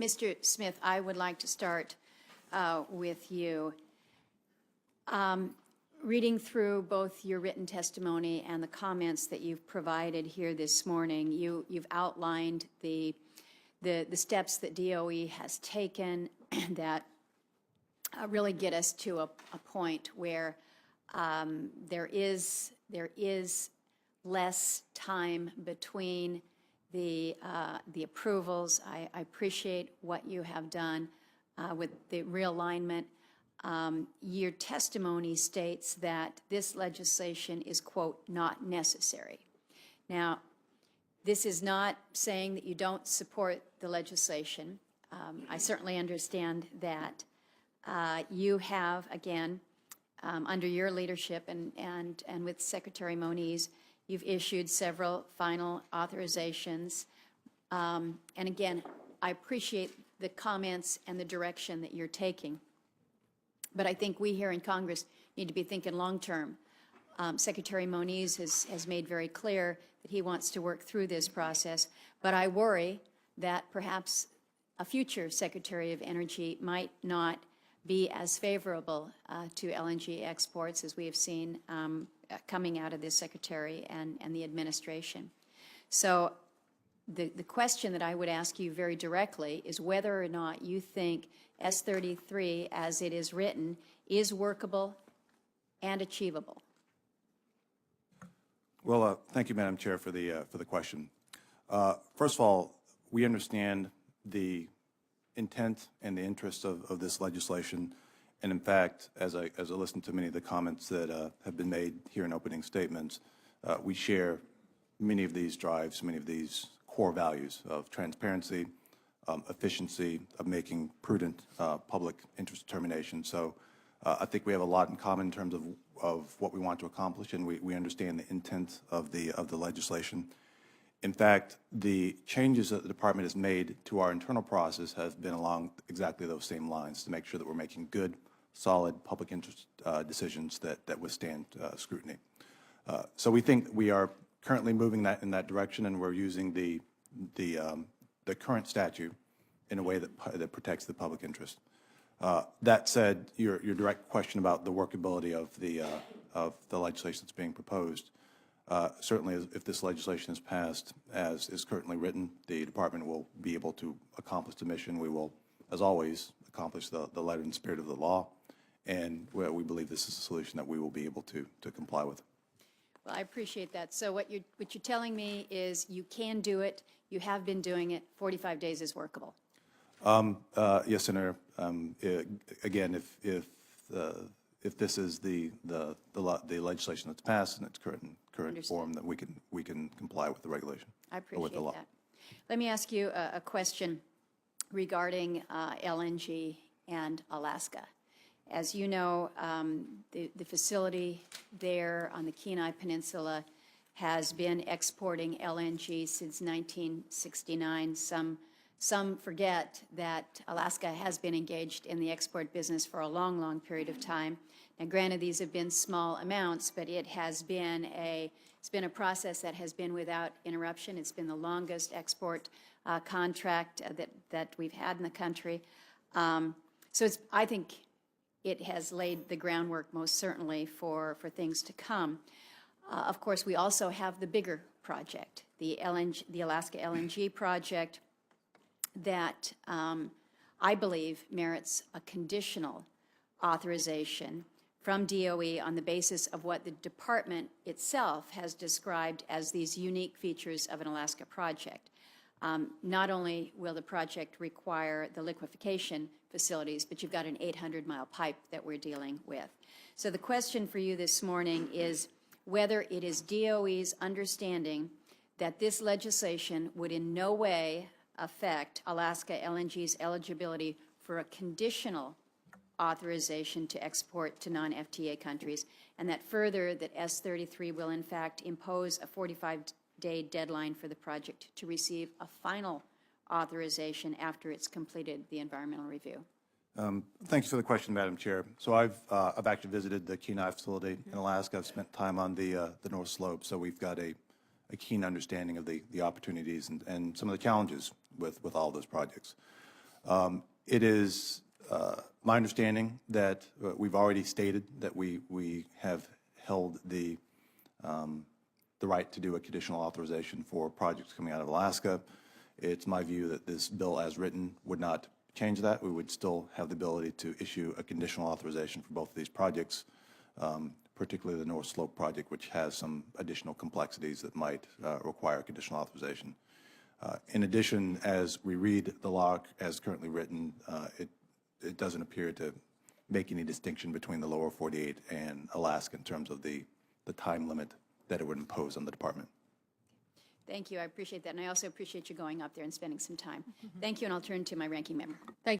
Mr. Smith, I would like to start with you. Reading through both your written testimony and the comments that you've provided here this morning, you've outlined the steps that DOE has taken that really get us to a point where there is less time between the approvals. I appreciate what you have done with the realignment. Your testimony states that this legislation is, quote, not necessary. Now, this is not saying that you don't support the legislation. I certainly understand that. You have, again, under your leadership and with Secretary Moniz, you've issued several final authorizations. And again, I appreciate the comments and the direction that you're taking. But I think we here in Congress need to be thinking long-term. Secretary Moniz has made very clear that he wants to work through this process, but I worry that perhaps a future Secretary of Energy might not be as favorable to LNG exports as we have seen coming out of this Secretary and the administration. So the question that I would ask you very directly is whether or not you think S-33, as it is written, is workable and achievable. Well, thank you, Madam Chair, for the question. First of all, we understand the intent and the interest of this legislation, and in fact, as I listen to many of the comments that have been made here in opening statements, we share many of these drives, many of these core values of transparency, efficiency, of making prudent public interest determinations. So I think we have a lot in common in terms of what we want to accomplish, and we understand the intent of the legislation. In fact, the changes that the Department has made to our internal process have been along exactly those same lines to make sure that we're making good, solid public interest decisions that withstand scrutiny. So we think we are currently moving in that direction, and we're using the current statute in a way that protects the public interest. That said, your direct question about the workability of the legislation that's being proposed, certainly if this legislation is passed as is currently written, the Department will be able to accomplish the mission. We will, as always, accomplish the letter and spirit of the law, and we believe this is a solution that we will be able to comply with. Well, I appreciate that. So what you're telling me is you can do it, you have been doing it, 45 days is workable. Yes, Senator. Again, if this is the legislation that's passed in its current form, that we can comply with the regulation. I appreciate that. Let me ask you a question regarding LNG and Alaska. As you know, the facility there on the Kenai Peninsula has been exporting LNG since 1969. Some forget that Alaska has been engaged in the export business for a long, long period of time. Now, granted, these have been small amounts, but it has been it's been a process that has been without interruption. It's been the longest export contract that we've had in the country. So I think it has laid the groundwork most certainly for things to come. Of course, we also have the bigger project, the Alaska LNG project, that I believe merits a conditional authorization from DOE on the basis of what the Department itself has described as these unique features of an Alaska project. Not only will the project require the liquefaction facilities, but you've got an 800-mile pipe that we're dealing with. So the question for you this morning is whether it is DOE's understanding that this legislation would in no way affect Alaska LNG's eligibility for a conditional authorization to export to non-FTA countries, and that further that S-33 will in fact impose a 45-day deadline for the project to receive a final authorization after it's completed the environmental review. Thanks for the question, Madam Chair. So I've actually visited the Kenai facility in Alaska. I've spent time on the North Slope, so we've got a keen understanding of the opportunities and some of the challenges with all those projects. It is my understanding that we've already stated that we have held the right to do a conditional authorization for projects coming out of Alaska. It's my view that this bill as written would not change that. We would still have the ability to issue a conditional authorization for both of these projects, particularly the North Slope project, which has some additional complexities that might require conditional authorization. In addition, as we read the law as currently written, it doesn't appear to make any distinction between the lower 48 and Alaska in terms of the time limit that it would impose on the department. Thank you. I appreciate that. And I also appreciate you going up there and spending some time. Thank you, and I'll turn to my ranking member. Thank